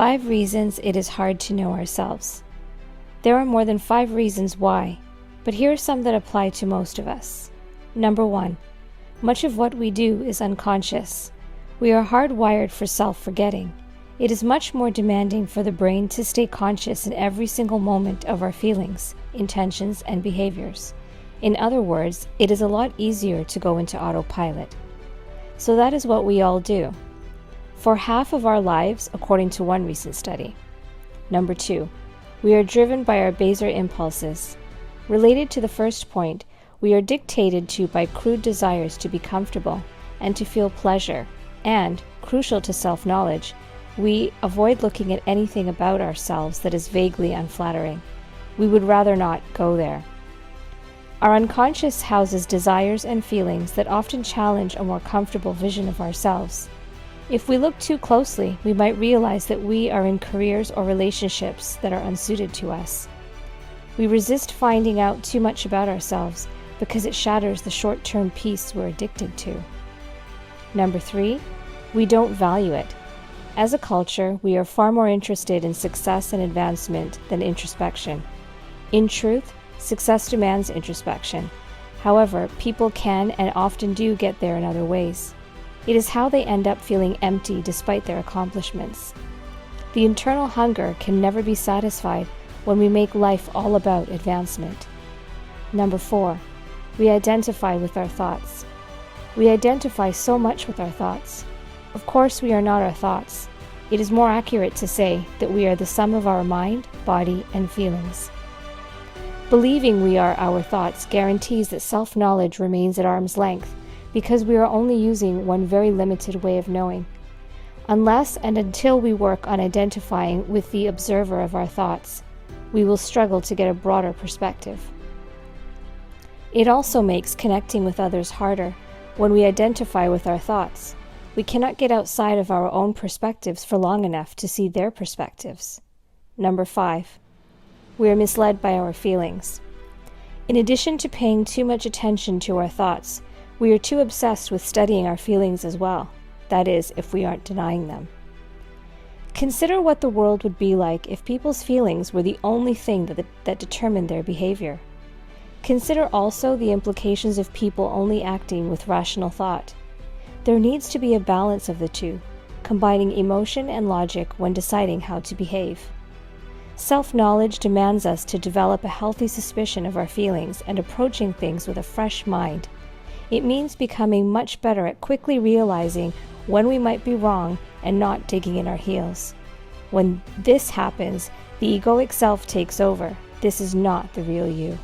5 reasons it is hard to know ourselves. There are more than 5 reasons why, but here are some that apply to most of us. Number 1. Much of what we do is unconscious. We are hardwired for self-forgetting. It is much more demanding for the brain to stay conscious in every single moment of our feelings, intentions, and behaviors. In other words, it is a lot easier to go into autopilot. So that is what we all do, for half of our lives, according to one recent study. Number 2. We are driven by our baser impulses. Related to the first point, we are dictated to by crude desires to be comfortable and to feel pleasure, and, crucial to self-knowledge, we avoid looking at anything about ourselves that is vaguely unflattering. We would rather not go there. Our unconscious houses desires and feelings that often challenge a more comfortable vision of ourselves. If we look too closely, we might realize that we are in careers or relationships that are unsuited to us. We resist finding out too much about ourselves because it shatters the short-term peace we're addicted to. Number 3, we don't value it. As a culture, we are far more interested in success and advancement than introspection. In truth, success demands introspection. However, people can and often do get there in other ways. It is how they end up feeling empty despite their accomplishments. The internal hunger can never be satisfied when we make life all about advancement. Number 4, we identify with our thoughts. We identify so much with our thoughts. Of course, we are not our thoughts. It is more accurate to say that we are the sum of our mind, body, and feelings. Believing we are our thoughts guarantees that self-knowledge remains at arm's length because we are only using one very limited way of knowing. Unless and until we work on identifying with the observer of our thoughts, we will struggle to get a broader perspective. It also makes connecting with others harder when we identify with our thoughts. We cannot get outside of our own perspectives for long enough to see their perspectives. Number 5. We are misled by our feelings. In addition to paying too much attention to our thoughts, we are too obsessed with studying our feelings as well. That is, if we aren't denying them. Consider what the world would be like if people's feelings were the only thing that determined their behavior. Consider also the implications of people only acting with rational thought. There needs to be a balance of the two, combining emotion and logic when deciding how to behave. Self-knowledge demands us to develop a healthy suspicion of our feelings and approaching things with a fresh mind. It means becoming much better at quickly realizing when we might be wrong and not digging in our heels. When this happens, the egoic self takes over. This is not the real you.